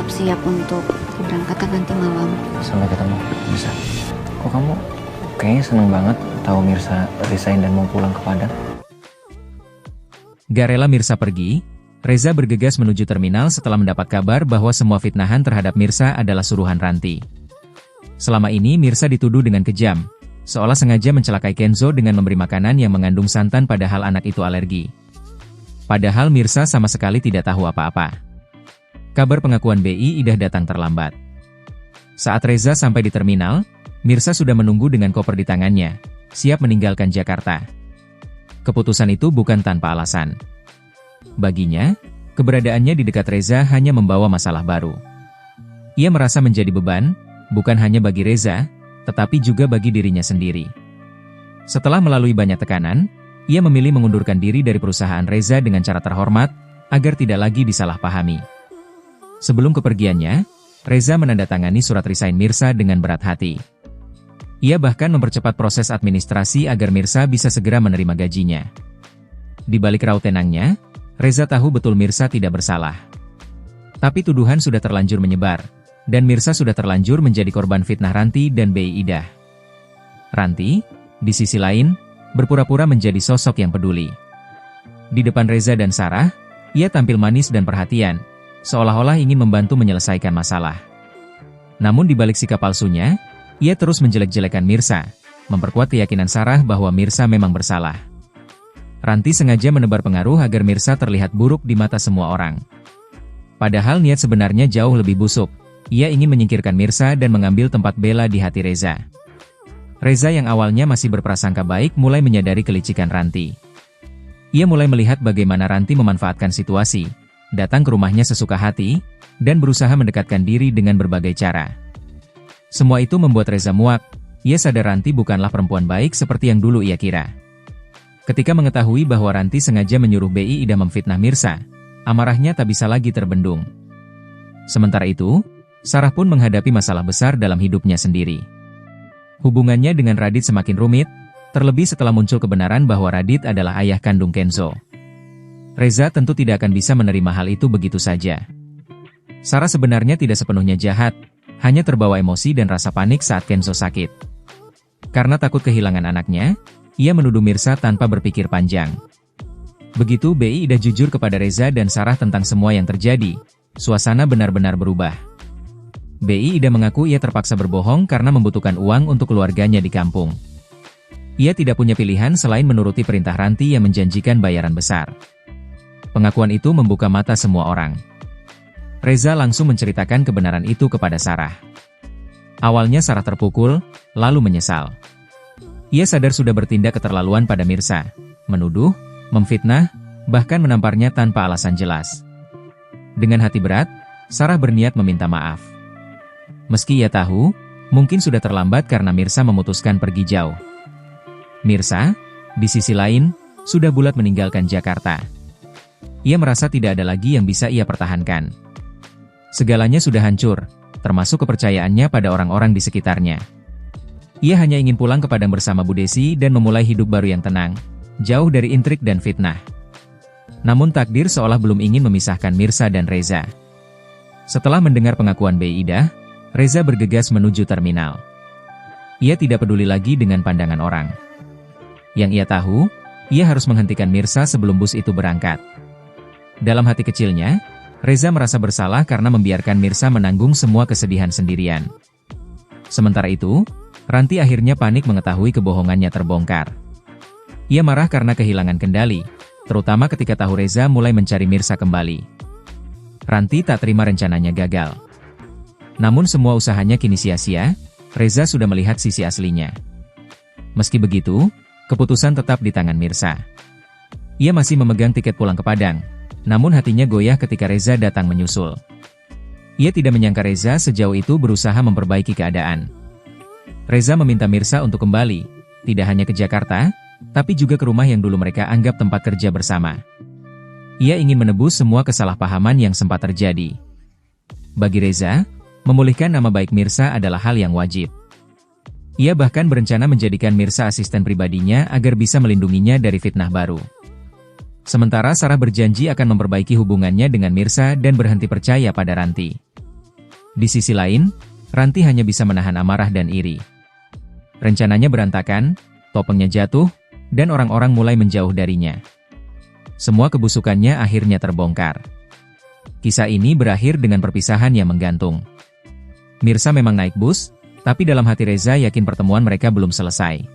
bersiap-siap untuk keberangkatan nanti malam. Sampai ketemu, Mirsa. Kok kamu kayaknya seneng banget tahu Mirsa resign dan mau pulang ke Padang? Gak rela Mirsa pergi, Reza bergegas menuju terminal setelah mendapat kabar bahwa semua fitnahan terhadap Mirsa adalah suruhan Ranti. Selama ini Mirsa dituduh dengan kejam, seolah sengaja mencelakai Kenzo dengan memberi makanan yang mengandung santan padahal anak itu alergi. Padahal Mirsa sama sekali tidak tahu apa-apa. Kabar pengakuan BI Idah datang terlambat. Saat Reza sampai di terminal, Mirsa sudah menunggu dengan koper di tangannya, siap meninggalkan Jakarta. Keputusan itu bukan tanpa alasan. Baginya, keberadaannya di dekat Reza hanya membawa masalah baru. Ia merasa menjadi beban, bukan hanya bagi Reza, tetapi juga bagi dirinya sendiri. Setelah melalui banyak tekanan, ia memilih mengundurkan diri dari perusahaan Reza dengan cara terhormat, agar tidak lagi disalahpahami. Sebelum kepergiannya, Reza menandatangani surat resign Mirsa dengan berat hati. Ia bahkan mempercepat proses administrasi agar Mirsa bisa segera menerima gajinya. Di balik raut tenangnya, Reza tahu betul Mirsa tidak bersalah. Tapi tuduhan sudah terlanjur menyebar, dan Mirsa sudah terlanjur menjadi korban fitnah Ranti dan BI Idah. Ranti, di sisi lain, berpura-pura menjadi sosok yang peduli. Di depan Reza dan Sarah, ia tampil manis dan perhatian, seolah-olah ingin membantu menyelesaikan masalah. Namun di balik sikap palsunya, ia terus menjelek-jelekan Mirsa, memperkuat keyakinan Sarah bahwa Mirsa memang bersalah. Ranti sengaja menebar pengaruh agar Mirsa terlihat buruk di mata semua orang. Padahal niat sebenarnya jauh lebih busuk, ia ingin menyingkirkan Mirsa dan mengambil tempat Bella di hati Reza. Reza yang awalnya masih berprasangka baik mulai menyadari kelicikan Ranti. Ia mulai melihat bagaimana Ranti memanfaatkan situasi, datang ke rumahnya sesuka hati, dan berusaha mendekatkan diri dengan berbagai cara. Semua itu membuat Reza muak, ia sadar Ranti bukanlah perempuan baik seperti yang dulu ia kira. Ketika mengetahui bahwa Ranti sengaja menyuruh BI Idah memfitnah Mirsa, amarahnya tak bisa lagi terbendung. Sementara itu, Sarah pun menghadapi masalah besar dalam hidupnya sendiri. Hubungannya dengan Radit semakin rumit, terlebih setelah muncul kebenaran bahwa Radit adalah ayah kandung Kenzo. Reza tentu tidak akan bisa menerima hal itu begitu saja. Sarah sebenarnya tidak sepenuhnya jahat, hanya terbawa emosi dan rasa panik saat Kenzo sakit. Karena takut kehilangan anaknya, ia menuduh Mirsa tanpa berpikir panjang. Begitu BI Idah jujur kepada Reza dan Sarah tentang semua yang terjadi, suasana benar-benar berubah. BI Idah mengaku ia terpaksa berbohong karena membutuhkan uang untuk keluarganya di kampung. Ia tidak punya pilihan selain menuruti perintah Ranti yang menjanjikan bayaran besar. Pengakuan itu membuka mata semua orang. Reza langsung menceritakan kebenaran itu kepada Sarah. Awalnya Sarah terpukul, lalu menyesal. Ia sadar sudah bertindak keterlaluan pada Mirsa, menuduh, memfitnah, bahkan menamparnya tanpa alasan jelas. Dengan hati berat, Sarah berniat meminta maaf. Meski ia tahu, mungkin sudah terlambat karena Mirsa memutuskan pergi jauh. Mirsa, di sisi lain, sudah bulat meninggalkan Jakarta. Ia merasa tidak ada lagi yang bisa ia pertahankan. Segalanya sudah hancur, termasuk kepercayaannya pada orang-orang di sekitarnya. Ia hanya ingin pulang ke Padang bersama Bu Desi dan memulai hidup baru yang tenang, jauh dari intrik dan fitnah. Namun takdir seolah belum ingin memisahkan Mirsa dan Reza. Setelah mendengar pengakuan BI Idah, Reza bergegas menuju terminal. Ia tidak peduli lagi dengan pandangan orang. Yang ia tahu, ia harus menghentikan Mirsa sebelum bus itu berangkat. Dalam hati kecilnya, Reza merasa bersalah karena membiarkan Mirsa menanggung semua kesedihan sendirian. Sementara itu, Ranti akhirnya panik mengetahui kebohongannya terbongkar. Ia marah karena kehilangan kendali, terutama ketika tahu Reza mulai mencari Mirsa kembali. Ranti tak terima rencananya gagal. Namun semua usahanya kini sia-sia, Reza sudah melihat sisi aslinya. Meski begitu, keputusan tetap di tangan Mirsa. Ia masih memegang tiket pulang ke Padang, namun hatinya goyah ketika Reza datang menyusul. Ia tidak menyangka Reza sejauh itu berusaha memperbaiki keadaan. Reza meminta Mirsa untuk kembali, tidak hanya ke Jakarta, tapi juga ke rumah yang dulu mereka anggap tempat kerja bersama. Ia ingin menebus semua kesalahpahaman yang sempat terjadi. Bagi Reza, memulihkan nama baik Mirsa adalah hal yang wajib. Ia bahkan berencana menjadikan Mirsa asisten pribadinya agar bisa melindunginya dari fitnah baru. Sementara Sarah berjanji akan memperbaiki hubungannya dengan Mirsa dan berhenti percaya pada Ranti. Di sisi lain, Ranti hanya bisa menahan amarah dan iri. Rencananya berantakan, topengnya jatuh, dan orang-orang mulai menjauh darinya. Semua kebusukannya akhirnya terbongkar. Kisah ini berakhir dengan perpisahan yang menggantung. Mirsa memang naik bus, tapi dalam hati Reza yakin pertemuan mereka belum selesai.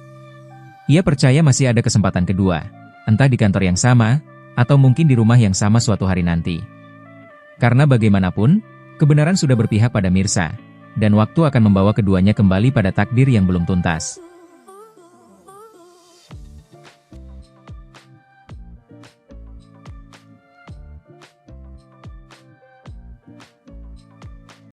Ia percaya masih ada kesempatan kedua, entah di kantor yang sama, atau mungkin di rumah yang sama suatu hari nanti. Karena bagaimanapun, kebenaran sudah berpihak pada Mirsa, dan waktu akan membawa keduanya kembali pada takdir yang belum tuntas.